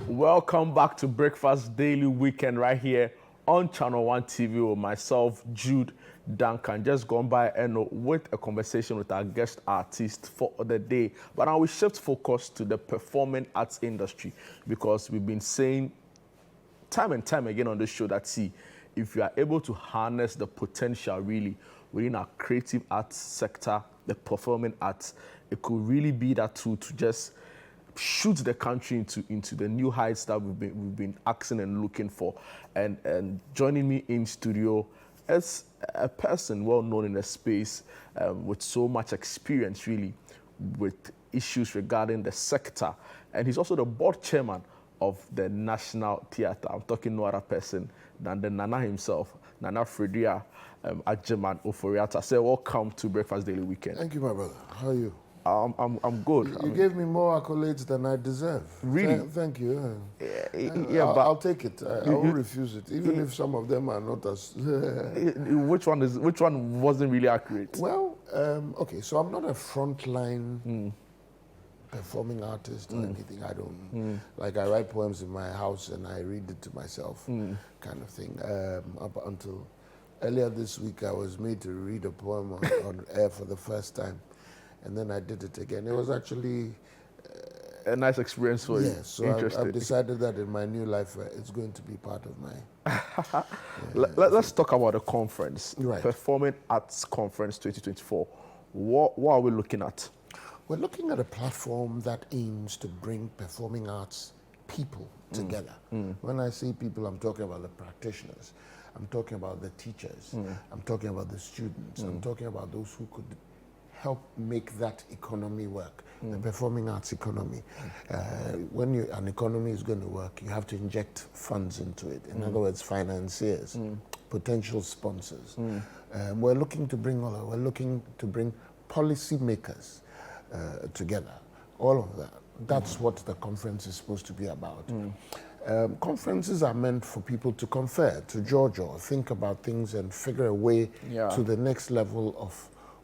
Welcome back to Breakfast Daily Weekend right here on ChannelOne TV with myself, Jude Duncan. Just gone by and with a conversation with our guest artist for the day. But now we shift focus to the performing arts industry because we've been saying time and time again on this show that, see, if you are able to harness the potential really within our creative arts sector, the performing arts, it could really be that tool to just shoot the country into the new heights that we've been asking and looking for. And joining me in studio as a person well known in the space with so much experience really with issues regarding the sector, and he's also the board chairman of the National Theatre. I'm talking no other person than the Nana himself, Nana Fredria Ajeman Oforiata. Say welcome to Breakfast Daily Weekend. Thank you, my brother. How are you? I'm good. You gave me more accolades than I deserve. Really? Thank you. Yeah, but I'll take it. I won't refuse it, even if some of them are not as. which one wasn't really accurate? Well, okay. So I'm not a frontline performing artist or anything. I don't like. I write poems in my house and I read it to myself, kind of thing. Up until earlier this week, I was made to read a poem on air for the first time. And then I did it again. It was actually a nice experience for you. Yes, so I've decided that in my new life, it's going to be part of my... Let's talk about the conference, right. Performing Arts Conference 2024. What are we looking at? We're looking at a platform that aims to bring performing arts people together. When I say people, I'm talking about the practitioners. I'm talking about the teachers. I'm talking about the students. I'm talking about those who could help make that economy work, the performing arts economy. When an economy is going to work, you have to inject funds into it. In other words, financiers, potential sponsors. We're looking to bring we're looking to bring policymakers together. All of that. That's what the conference is supposed to be about. Conferences are meant for people to confer, to judge or think about things and figure a way to the next level of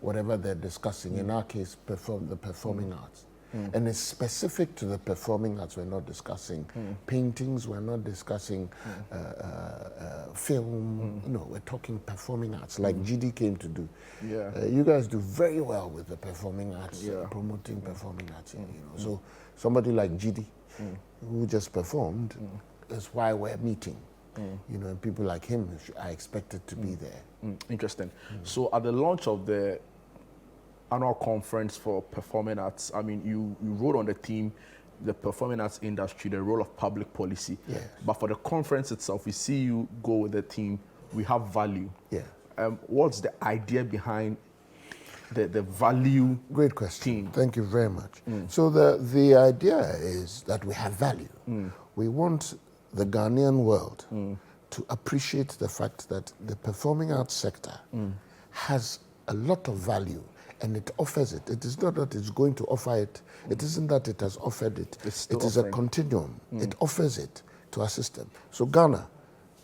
whatever they're discussing, in our case, the performing arts. And it's specific to the performing arts. We're not discussing paintings, we're not discussing film, no, we're talking performing arts, like GD came to do. You guys do very well with the performing arts, promoting performing arts. You know. So somebody like GD, who just performed, is why we're meeting. You know, and people like him are expected to be there. Interesting. So at the launch of the annual conference for performing arts, I mean, you wrote on the theme, the performing arts industry, the role of public policy. Yes. But for the conference itself, we see you go with the theme, we have value. Yeah. What's the idea behind the value? Great question. Theme? Thank you very much. So the idea is that we have value. We want the Ghanaian world to appreciate the fact that the performing arts sector has a lot of value and it offers it. It is not that it's going to offer it. It isn't that it has offered it. It is a continuum. It offers it to our system. So Ghana,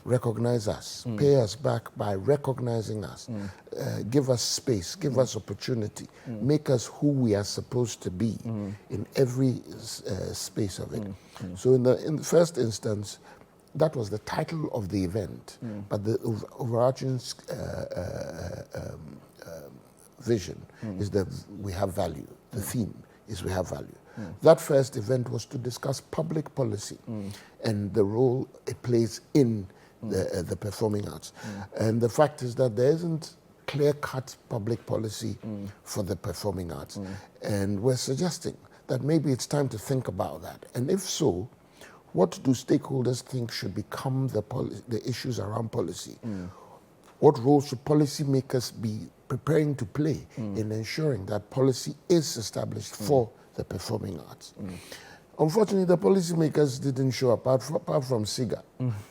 recognize us, pay us back by recognizing us, give us space, give us opportunity, make us who we are supposed to be in every space of it. So in the first instance, that was the title of the event, but the overarching vision is that we have value. The theme is we have value. That first event was to discuss public policy and the role it plays in the performing arts. And the fact is that there isn't clear-cut public policy for the performing arts. And we're suggesting that maybe it's time to think about that. And if so, what do stakeholders think should become the issues around policy? What role should policymakers be preparing to play in ensuring that policy is established for the performing arts? Unfortunately, the policymakers didn't show up, apart from SIGA.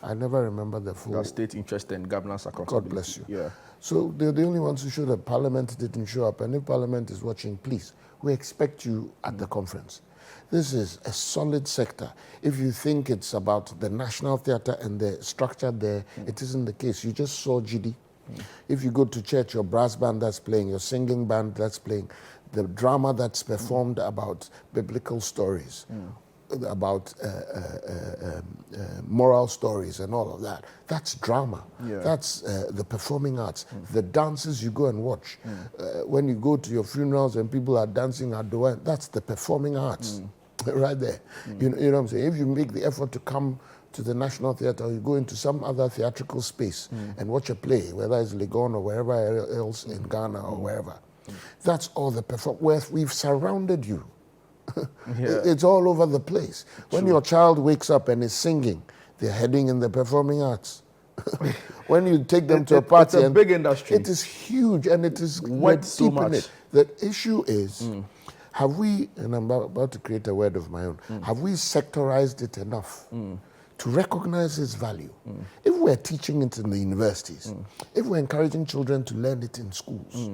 I never remember the full... The state interest and governance accountability. God bless you. Yeah. So they're the only ones who showed up. Parliament didn't show up. And if Parliament is watching, please, we expect you at the conference. This is a solid sector. If you think it's about the National Theatre and the structure there, it isn't the case. You just saw GD. If you go to church, your brass band that's playing, your singing band that's playing, the drama that's performed about biblical stories. about moral stories and all of that. That's drama. Yeah. That's the performing arts. The dances you go and watch. When you go to your funerals and people are dancing at the end, that's the performing arts right there. You know what I'm saying? If you make the effort to come to the National Theatre, or you go into some other theatrical space and watch a play, whether it's Legon or wherever else in Ghana or wherever, that's all the where we've surrounded you. It's all over the place. When your child wakes up and is singing, they're heading in the performing arts. When you take them to a party, it's a big industry. It is huge, and it is Worth so much. it. The issue is, have we, and I'm about to create a word of my own, have we sectorized it enough to recognize its value? If we're teaching it in the universities, if we're encouraging children to learn it in schools,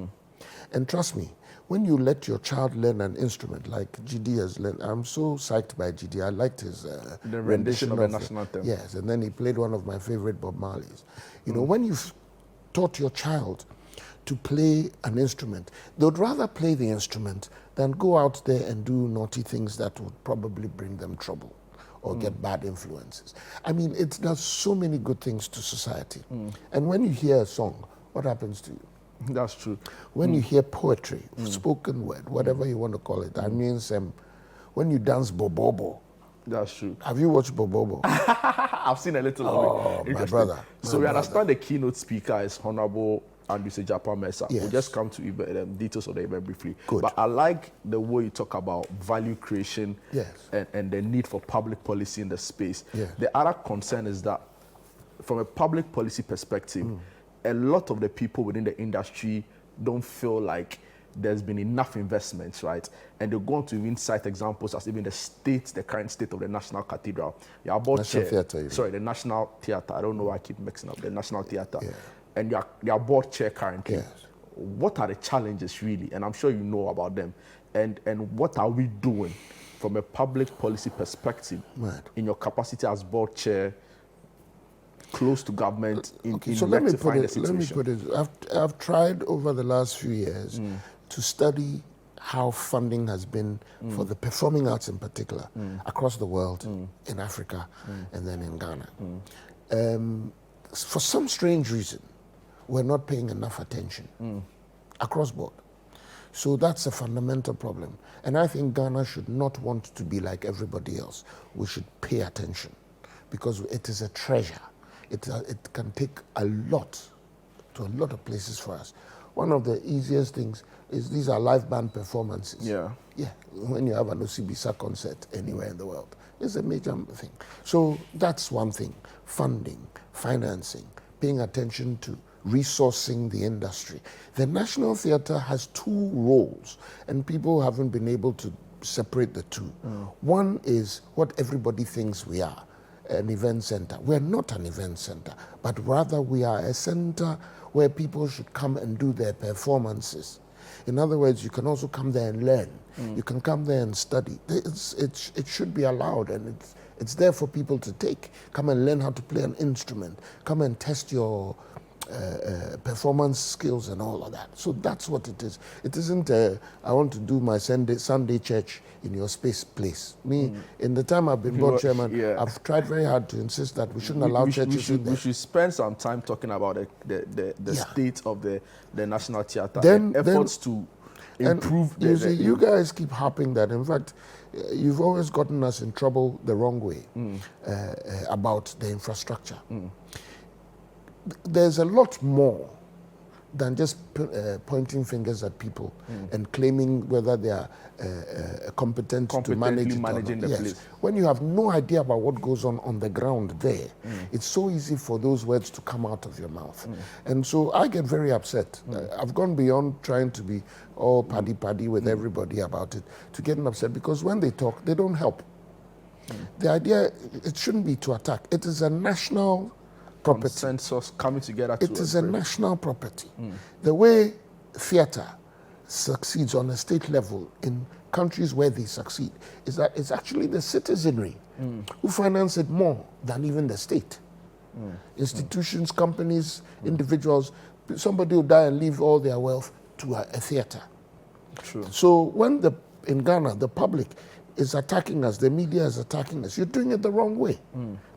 and trust me, when you let your child learn an instrument like GD has learned, I'm so psyched by GD. I liked his the rendition of the national anthem. Yes, and then he played one of my favorite Bob Marley's. You know, when you've taught your child to play an instrument, they'd rather play the instrument than go out there and do naughty things that would probably bring them trouble or get bad influences. I mean, it does so many good things to society. And when you hear a song, what happens to you? That's true. When you hear poetry, spoken word, whatever you want to call it, I mean, when you dance bobobo. That's true. Have you watched bobobo? I've seen a little of it. My brother. So we understand the keynote speaker is Honorable Andrew Sejapa Mensah. Yes. We'll just come to details of the event briefly. Good. But I like the way you talk about value creation Yes. and the need for public policy in the space. Yes. The other concern is that from a public policy perspective, a lot of the people within the industry don't feel like there's been enough investments, right? And they're going to even cite examples as even the current state of the National Cathedral. Your board National chair, Theatre, sorry, the National Theatre. I don't know why I keep mixing up the National Theatre. Yeah. And your board chair currently. Yes. What are the challenges really? And I'm sure you know about them. And what are we doing from a public policy perspective in your capacity as board chair, close to government in So rectifying the situation? Let me put it. I've tried over the last few years to study how funding has been for the performing arts in particular across the world, in Africa, and then in Ghana. For some strange reason, we're not paying enough attention across board. So that's a fundamental problem. And I think Ghana should not want to be like everybody else. We should pay attention because it is a treasure. It can take a lot to a lot of places for us. One of the easiest things is these are live band performances. Yeah. Yeah, when you have an Osibisa concert anywhere in the world, it's a major thing. So that's one thing, funding, financing, paying attention to resourcing the industry. The National Theatre has two roles, and people haven't been able to separate the two. One is what everybody thinks we are, an event center. We're not an event center, but rather we are a center where people should come and do their performances. In other words, you can also come there and learn. You can come there and study. It should be allowed, and it's there for people to take. Come and learn how to play an instrument. Come and test your performance skills and all of that. So that's what it is. It isn't I want to do my Sunday church in your place. Me, in the time I've been board chairman, I've tried very hard to insist that we shouldn't allow churches in there. We should spend some time talking about the state of the National Theatre and efforts to improve. You guys keep harping that. In fact, you've always gotten us in trouble the wrong way about the infrastructure. There's a lot more than just pointing fingers at people and claiming whether they are competent to manage it managing the place. When you have no idea about what goes on the ground there, it's so easy for those words to come out of your mouth. And so I get very upset. I've gone beyond trying to be all paddy with everybody about it to getting upset because when they talk, they don't help. The idea, it shouldn't be to attack. It is a national property. Consensus coming together. It is a national property. The way theatre succeeds on a state level in countries where they succeed is that it's actually the citizenry who finance it more than even the state. Institutions, companies, individuals, somebody will die and leave all their wealth to a theatre. True. So when in Ghana, the public is attacking us, the media is attacking us, you're doing it the wrong way.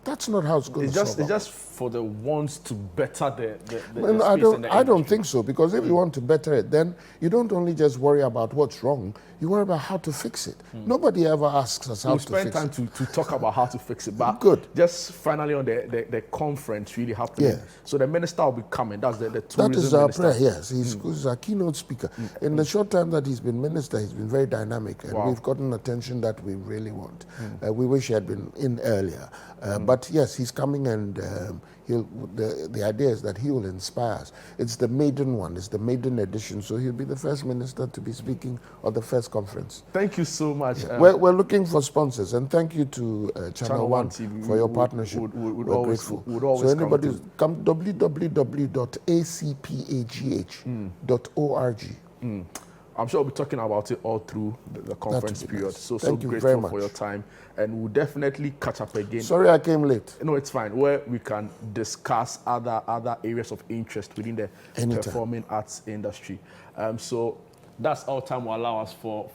That's not how it's going to solve. It's just for the ones to better the Well, space I don't think so, because if you want to better it, then you don't only just worry about what's wrong, you worry about how to fix it. Nobody ever asks us how to fix it. We spend time to talk about how to fix it, but Good. Just finally on the conference really happening. Yes. So the minister will be coming. That's the tourism That is our minister. prayer, yes. He's our keynote speaker. In the short time that he's been minister, he's been very dynamic, and we've gotten attention that we really want. We wish he had been in earlier. But yes, he's coming, and the idea is that he will inspire us. It's the maiden one, it's the maiden edition, so he'll be the first minister to be speaking at the first conference. Thank you so much. Yeah. We're looking for sponsors, and thank you to ChannelOne TV for your partnership. We're grateful. So anybody, come www.acpagh.org. I'm sure we'll be talking about it all through the conference period. Nice. So Thank you grateful very much for your time, and we'll definitely catch up again. Sorry I came late. No, it's fine. Where we can discuss other areas of interest within the performing arts industry. So that's all time will allow us for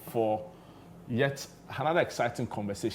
yet another exciting conversation.